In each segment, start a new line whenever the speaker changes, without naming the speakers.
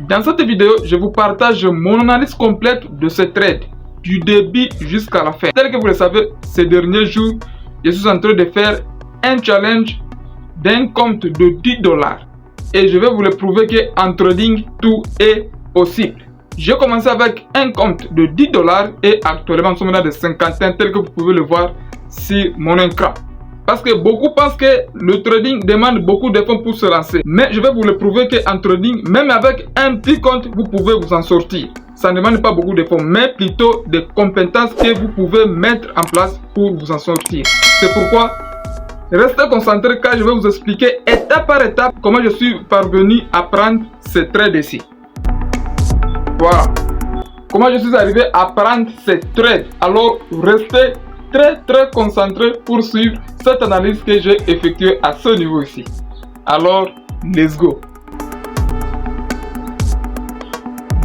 Dans cette vidéo, je vous partage mon analyse complète de ce trade, du début jusqu'à la fin. Tel que vous le savez, ces derniers jours, je suis en train de faire un challenge d'un compte de 10 $. Et je vais vous le prouver qu'en trading, tout est possible. J'ai commencé avec un compte de 10 $ et actuellement nous sommes dans des 51 tel que vous pouvez le voir sur mon écran. Parce que beaucoup pensent que le trading demande beaucoup de fonds pour se lancer. Mais je vais vous le prouver qu'en trading, même avec un petit compte, vous pouvez vous en sortir. Ça ne demande pas beaucoup de fonds, mais plutôt des compétences que vous pouvez mettre en place pour vous en sortir. C'est pourquoi restez concentrés car je vais vous expliquer étape par étape comment je suis parvenu à prendre ce trade ici. Voilà. Comment je suis arrivé à prendre ce trade. Alors restez très concentré pour suivre cette analyse que j'ai effectuée à ce niveau ici. Alors, let's go.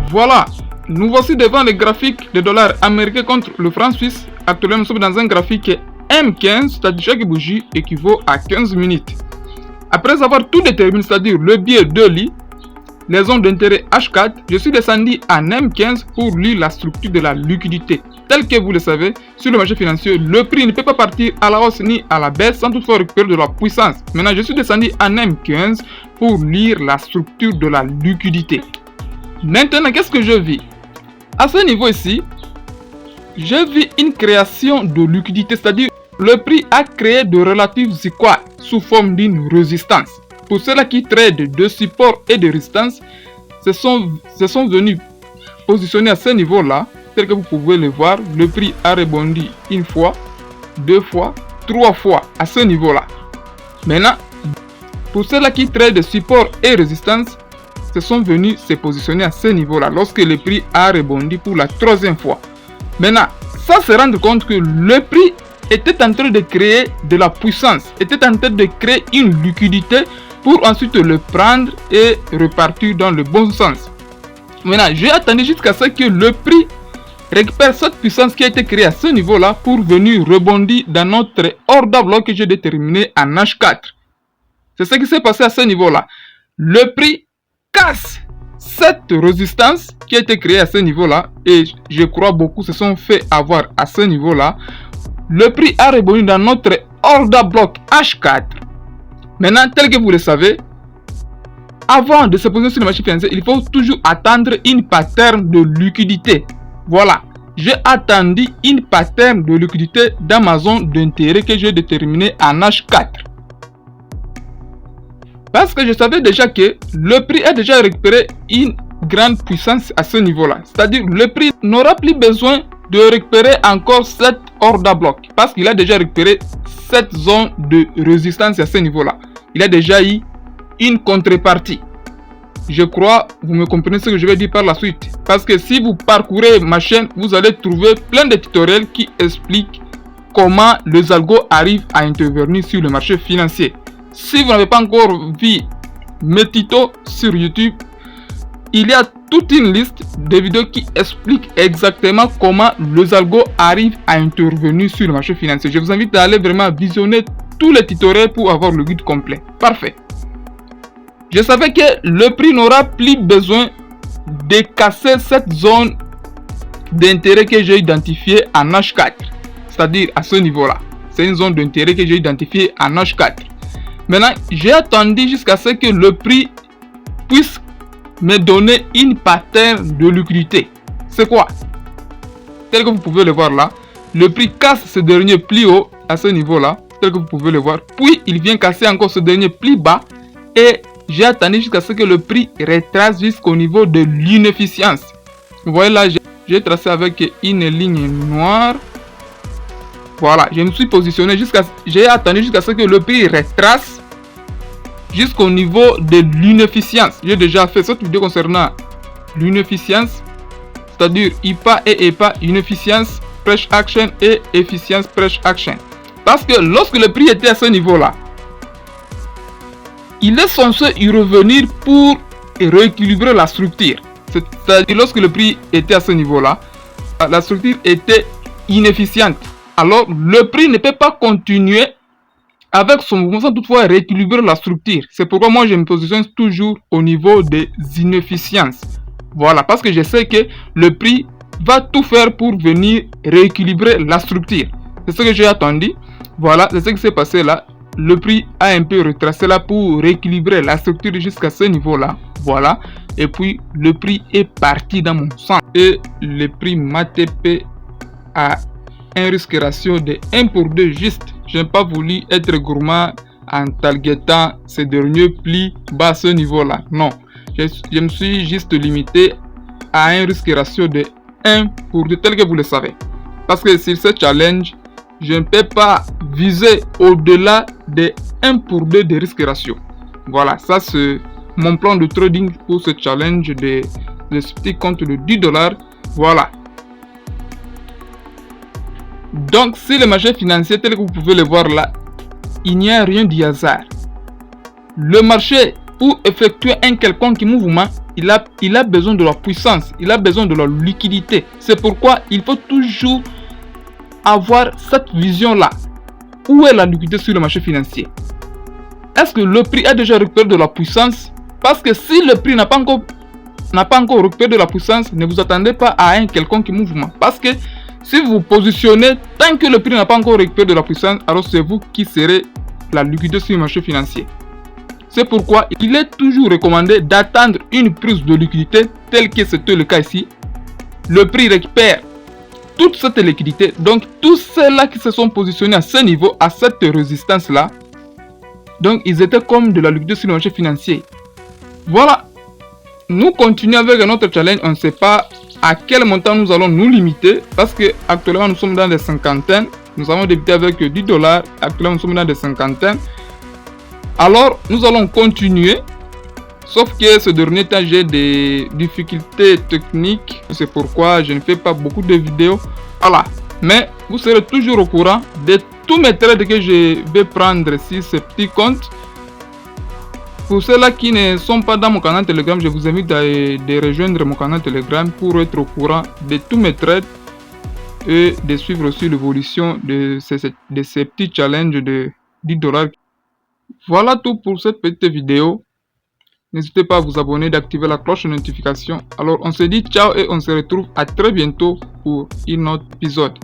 Voilà, nous voici devant le graphique de dollar américain contre le franc suisse. Actuellement, nous sommes dans un graphique M15, c'est-à-dire chaque bougie équivaut à 15 minutes. Après avoir tout déterminé, c'est-à-dire le biais de lit, les zones d'intérêt H4, je suis descendu en M15 pour lire la structure de la liquidité. Tel que vous le savez, sur le marché financier, le prix ne peut pas partir à la hausse ni à la baisse sans toutefois récupérer de la puissance. Maintenant, je suis descendu en M15 pour lire la structure de la liquidité. Maintenant, qu'est-ce que je vis? À ce niveau ici, je vis une création de liquidité, c'est-à-dire le prix a créé de relatives squats sous forme d'une résistance. Pour ceux-là qui tradent de support et de résistance, se sont venus positionner à ce niveau-là. Tel que vous pouvez le voir, le prix a rebondi une fois, deux fois, trois fois à ce niveau-là. Maintenant, pour ceux-là qui traitent de support et résistance, se sont venus se positionner à ce niveau-là lorsque le prix a rebondi pour la troisième fois. Maintenant, ça se rendre compte que le prix était en train de créer de la puissance, était en train de créer une liquidité pour ensuite le prendre et repartir dans le bon sens. Maintenant, j'ai attendu jusqu'à ce que le prix récupère cette puissance qui a été créée à ce niveau-là pour venir rebondir dans notre order bloc que j'ai déterminé en H4. C'est ce qui s'est passé à ce niveau-là. Le prix casse cette résistance qui a été créée à ce niveau-là et je crois beaucoup se sont fait avoir à ce niveau-là. Le prix a rebondi dans notre order bloc H4. Maintenant, tel que vous le savez, avant de se positionner sur le marché financier, il faut toujours attendre une pattern de liquidité. Voilà, j'ai attendu une pattern de liquidité dans ma zone d'intérêt que j'ai déterminée en H4. Parce que je savais déjà que le prix a déjà récupéré une grande puissance à ce niveau-là. C'est-à-dire le prix n'aura plus besoin de récupérer encore cet order bloc. Parce qu'il a déjà récupéré cette zone de résistance à ce niveau-là. Il a déjà eu une contrepartie. Je crois, vous me comprenez ce que je vais dire par la suite. Parce que si vous parcourez ma chaîne, vous allez trouver plein de tutoriels qui expliquent comment les algos arrivent à intervenir sur le marché financier. Si vous n'avez pas encore vu mes tutos sur YouTube, il y a toute une liste de vidéos qui expliquent exactement comment les algos arrivent à intervenir sur le marché financier. Je vous invite à aller vraiment visionner tous les tutoriels pour avoir le guide complet. Parfait. Je savais que le prix n'aura plus besoin de casser cette zone d'intérêt que j'ai identifiée en H4. C'est-à-dire à ce niveau-là. C'est une zone d'intérêt que j'ai identifiée en H4. Maintenant, j'ai attendu jusqu'à ce que le prix puisse me donner une pattern de liquidité. C'est quoi? Tel que vous pouvez le voir là. Le prix casse ce dernier plus haut à ce niveau-là. Tel que vous pouvez le voir. Puis, il vient casser encore ce dernier plus bas. Et j'ai attendu jusqu'à ce que le prix retrace jusqu'au niveau de l'inefficience. Vous voyez là, j'ai tracé avec une ligne noire. Voilà, je me suis positionné j'ai attendu jusqu'à ce que le prix retrace jusqu'au niveau de l'inefficience. J'ai déjà fait cette vidéo concernant l'inefficience, c'est-à-dire IPA et EPA, inefficience, price action et efficience price action. Parce que lorsque le prix était à ce niveau-là, il est censé y revenir pour rééquilibrer la structure. C'est-à-dire lorsque le prix était à ce niveau-là, la structure était inefficiente. Alors le prix ne peut pas continuer avec son mouvement sans toutefois rééquilibrer la structure. C'est pourquoi moi je me positionne toujours au niveau des inefficiences. Voilà, parce que je sais que le prix va tout faire pour venir rééquilibrer la structure. C'est ce que j'ai attendu. Voilà, c'est ce qui s'est passé là. Le prix a un peu retracé là pour rééquilibrer la structure jusqu'à ce niveau-là. Voilà. Et puis, le prix est parti dans mon sens. Et le prix MATP a un risque ratio de 1 pour 2 juste. Je n'ai pas voulu être gourmand en targetant ces derniers plis bas à ce niveau-là. Non. Je me suis juste limité à un risque ratio de 1 pour 2 tel que vous le savez. Parce que sur ce challenge, je ne peux pas viser au-delà de 1 pour 2 de risque ratio. Voilà, ça c'est mon plan de trading pour ce challenge de ce petit compte de $10. Voilà. Donc, si le marché financier tel que vous pouvez le voir là, il n'y a rien du hasard. Le marché, pour effectuer un quelconque mouvement, il a besoin de la puissance, il a besoin de la liquidité. C'est pourquoi il faut toujours avoir cette vision-là. Où est la liquidité sur le marché financier? Est-ce que le prix a déjà récupéré de la puissance? Parce que si le prix n'a pas encore récupéré de la puissance, ne vous attendez pas à un quelconque mouvement. Parce que si vous positionnez, tant que le prix n'a pas encore récupéré de la puissance, alors c'est vous qui serez la liquidité sur le marché financier. C'est pourquoi il est toujours recommandé d'attendre une prise de liquidité telle que c'était le cas ici. Le prix récupère toute cette liquidité. Donc tous ceux-là qui se sont positionnés à ce niveau, à cette résistance-là, donc ils étaient comme de la liquidité sur le marché financier. Voilà. Nous continuons avec notre challenge. On ne sait pas à quel montant nous allons nous limiter parce que actuellement nous sommes dans des cinquantaines. Nous avons débuté avec $10. Actuellement nous sommes dans des cinquantaines. Alors nous allons continuer. Sauf que ce dernier temps j'ai des difficultés techniques. C'est pourquoi je ne fais pas beaucoup de vidéos. Voilà. Mais vous serez toujours au courant de tous mes trades que je vais prendre sur ce petit compte. Pour ceux-là qui ne sont pas dans mon canal Telegram, je vous invite à rejoindre mon canal Telegram pour être au courant de tous mes trades et de suivre aussi l'évolution de ces petits challenges de $10. Voilà tout pour cette petite vidéo. N'hésitez pas à vous abonner, d'activer la cloche de notification. Alors on se dit ciao et on se retrouve à très bientôt pour un autre épisode.